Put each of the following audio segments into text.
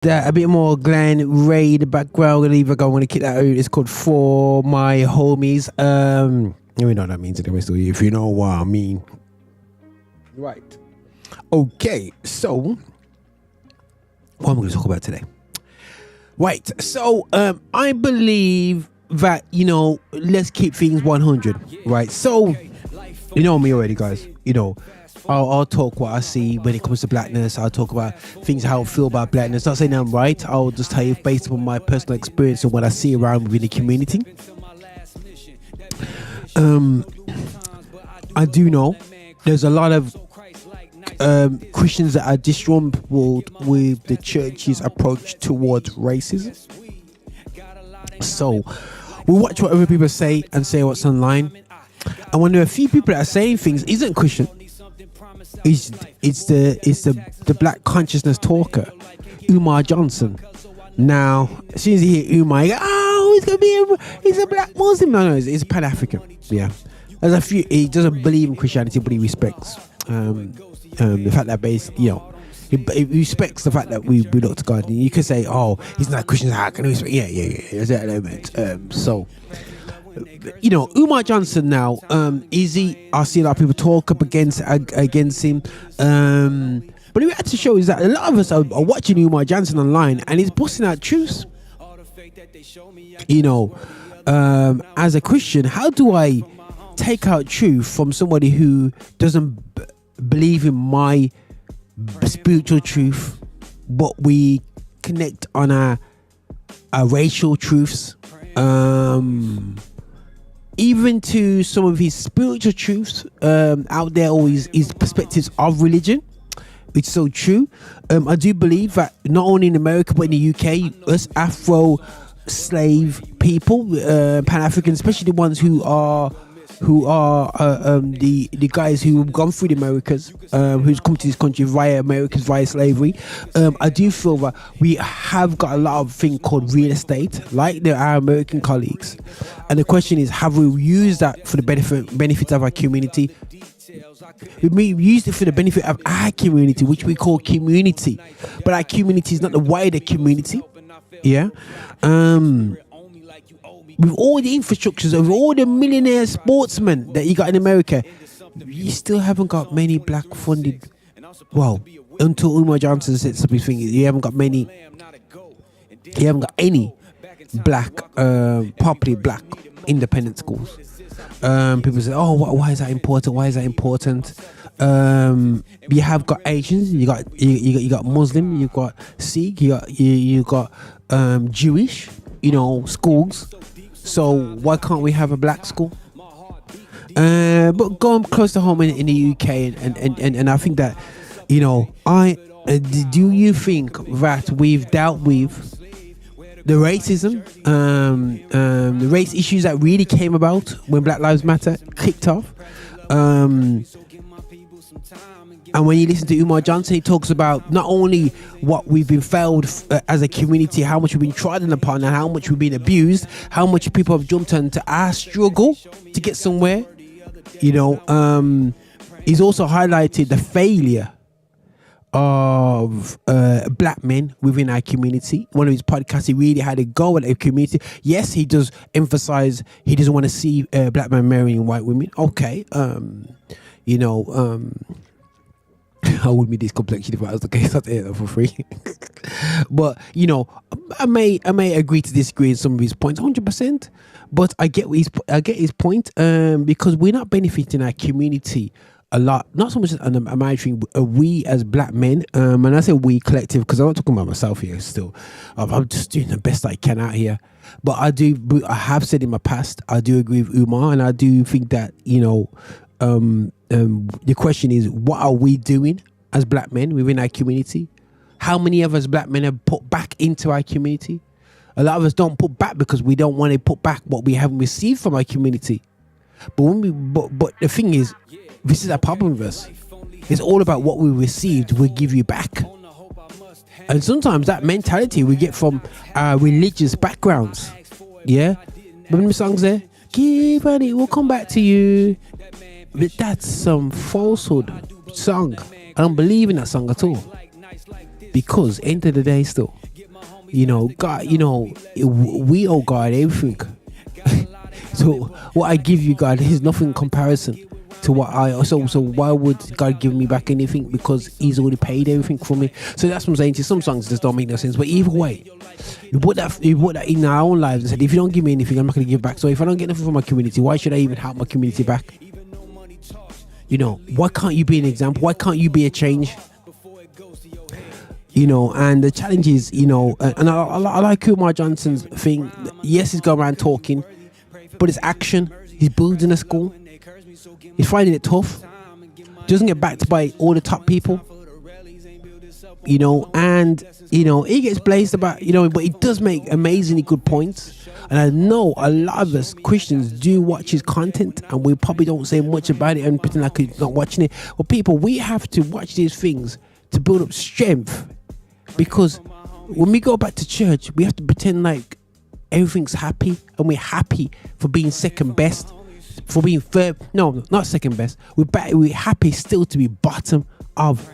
that a bit more Glenn Ray in the background. We're gonna want to kick that out. It's called For My Homies. You know what that means anyway, so if you know what I mean. Right. Okay, so what am I gonna talk about today? Right, so I believe that, let's keep things 100, right? So, you know me already, guys. I'll talk what I see when it comes to blackness. I'll talk about things, how I feel about blackness. Not saying I'm right. I'll just tell you based upon my personal experience and what I see around within the community. I do know there's a lot of Christians that are disgruntled with the church's approach towards racism. So we watch what other people say and say what's online. And when there are a few people that are saying things isn't Christian, it's the black consciousness talker, Umar Johnson. Now, as soon as you hear Umar, you go, he's a black Muslim. No, he's a Pan-African. Yeah, there's a few. He doesn't believe in Christianity, but he respects the fact that he respects the fact that we look to God. And you can say, oh, he's not Christian. How can he respect? Yeah. There's that element. So. Umar Johnson now, is he? I see a lot of people talk up against him. But we had to show is that a lot of us are watching Umar Johnson online and he's busting out truths. As a Christian, how do I take out truth from somebody who doesn't believe in my spiritual truth, but we connect on our racial truths? Even to some of his spiritual truths out there, or his perspectives of religion. It's so true. I do believe that not only in America but in the UK, us Afro slave people, Pan-Africans, especially the ones who are the guys who have gone through the Americas, who's come to this country via slavery. I do feel that we have got a lot of thing called real estate, like our American colleagues. And the question is, have we used that for the benefit of our community? We used it for the benefit of our community, which we call community. But our community is not the wider community. Yeah. With all the infrastructures, of all the millionaire sportsmen that you got in America, you still haven't got many black funded. Well, until Umar Johnson said something, you haven't got any black, properly black independent schools. People say, "Oh, why is that important? Why is that important?" You have got Asians, you got Muslim, you got Sikh, you got Jewish, schools. So why can't we have a black school? But going close to home in the UK, and I think that, do you think that we've dealt with the racism, the race issues that really came about when Black Lives Matter kicked off? And when you listen to Umar Johnson, he talks about not only what we've been failed as a community, how much we've been trodden upon, and how much we've been abused, how much people have jumped into our struggle to get somewhere. He's also highlighted the failure of black men within our community. One of his podcasts, he really had a go at the community. Yes, he does emphasize he doesn't want to see black men marrying white women. Okay, I would be this complexion if I was the case. I'd say that for free. But I may agree to disagree with some of his points, 100%. But I get his point. Because we're not benefiting our community a lot. Not so much as we as black men. And I say we collective because I'm not talking about myself here. Still, I'm just doing the best I can out here. But I have said in my past, I do agree with Umar, and I do think that the question is, what are we doing as black men within our community? How many of us black men have put back into our community? A lot of us don't put back because we don't want to put back what we haven't received from our community. But the thing is, this is a problem with us. It's all about what we received, we'll give you back. And sometimes that mentality we get from our religious backgrounds. Yeah? Remember the songs there? Give and it will come back to you. But that's some falsehood song. I don't believe in that song at all. Because end of the day still, You know, God, you know, we owe God everything. So what I give you, God, is nothing in comparison to what I. So why would God give me back anything? Because He's already paid everything for me. So that's what I'm saying to you. Some songs just don't make no sense. But either way, we put that in our own lives and said, if you don't give me anything, I'm not going to give back. So if I don't get nothing from my community, why should I even help my community back? You know, why can't you be an example? Why can't you be a change? You know, and the challenge is, you know, and I like Umar Johnson's thing. Yes, he's going around talking, but it's action. He's building a school. He's finding it tough. Doesn't get backed by all the top people. You know, and, you know, he gets blazed about, you know, but he does make amazingly good points. And I know a lot of us Christians do watch his content, and we probably don't say much about it and pretend like we're not watching it. Well, people, we have to watch these things to build up strength, because when we go back to church, we have to pretend like everything's happy, and we're happy for being second best, for being third. No, not second best. We're happy still to be bottom of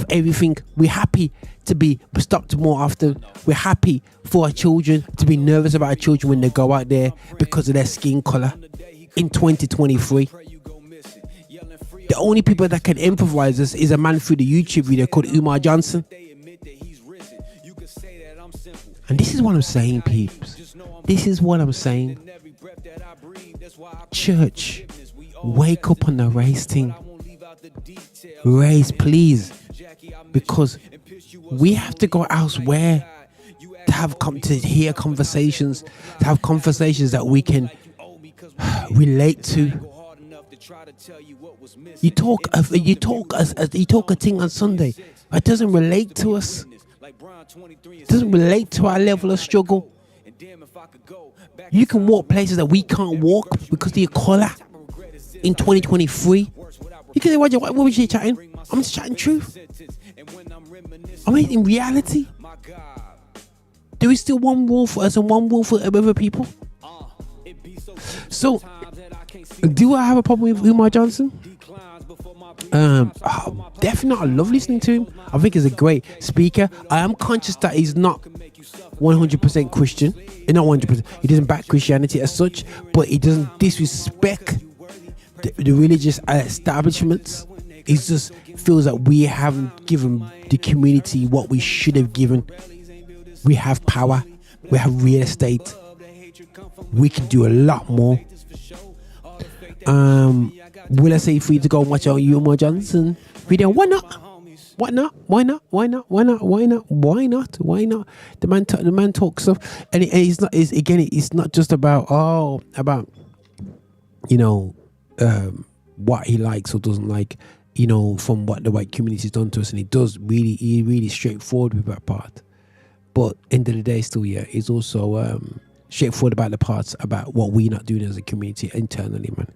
everything. We're happy to be stopped more often. We're happy for our children to be nervous about our children when they go out there because of their skin color in 2023. The only people that can improvise this is a man through the YouTube video called Umar Johnson. And this is what I'm saying, peeps. This is what I'm saying. Church, wake up on the race thing. Race, please. Because we have to go elsewhere to hear conversations, to have conversations that we can relate to. You talk a thing on Sunday, but it doesn't relate to us. It doesn't relate to our level of struggle. You can walk places that we can't walk because of your colour in 2023. You can say, what was you chatting? I'm just chatting truth. I mean, in reality, there is still one rule for us and one rule for other people. So, do I have a problem with Umar Johnson? Definitely. I love listening to him. I think he's a great speaker. I am conscious that he's not 100% Christian. Not 100%. He doesn't back Christianity as such, but he doesn't disrespect the religious establishments. He just feels that we haven't given the community what we should have given. We have power. We have real estate. We can do a lot more. Will I say for you to go and watch our Umar Johnson video? Why not? Why not? Why not? Why not? Why not? Why not? Why not? Why not? The man talks stuff, and it's not. It's not just about you know, what he likes or doesn't like, you know, from what the white community's done to us, and he really straightforward with that part. But end of the day, still, yeah, he's also straightforward about the parts about what we're not doing as a community internally, man.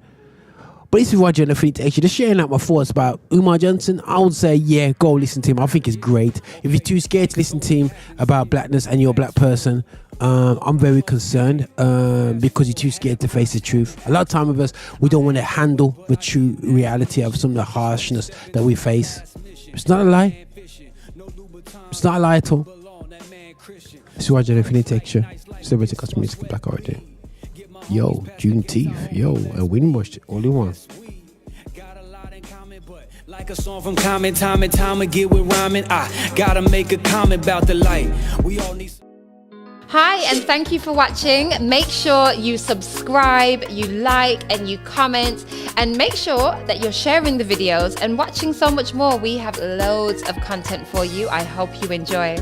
But this is Roger and Affinity Extra. Just sharing out my thoughts about Umar Johnson. I would say, yeah, go listen to him. I think he's great. If you're too scared to listen to him about blackness and you're a black person, I'm very concerned because you're too scared to face the truth. A lot of time with us, we don't want to handle the true reality of some of the harshness that we face. It's not a lie. It's not a lie at all. This is Roger and Affinity Extra. Celebrity Custom Music Black already. Yo, Juneteenth, yo, a Windrush, only one. Like a song from Common, time and time again with rhyming. I gotta make a comment about the light. We all need. Hi, and thank you for watching. Make sure you subscribe, you like, and you comment, and make sure that you're sharing the videos and watching so much more. We have loads of content for you. I hope you enjoy.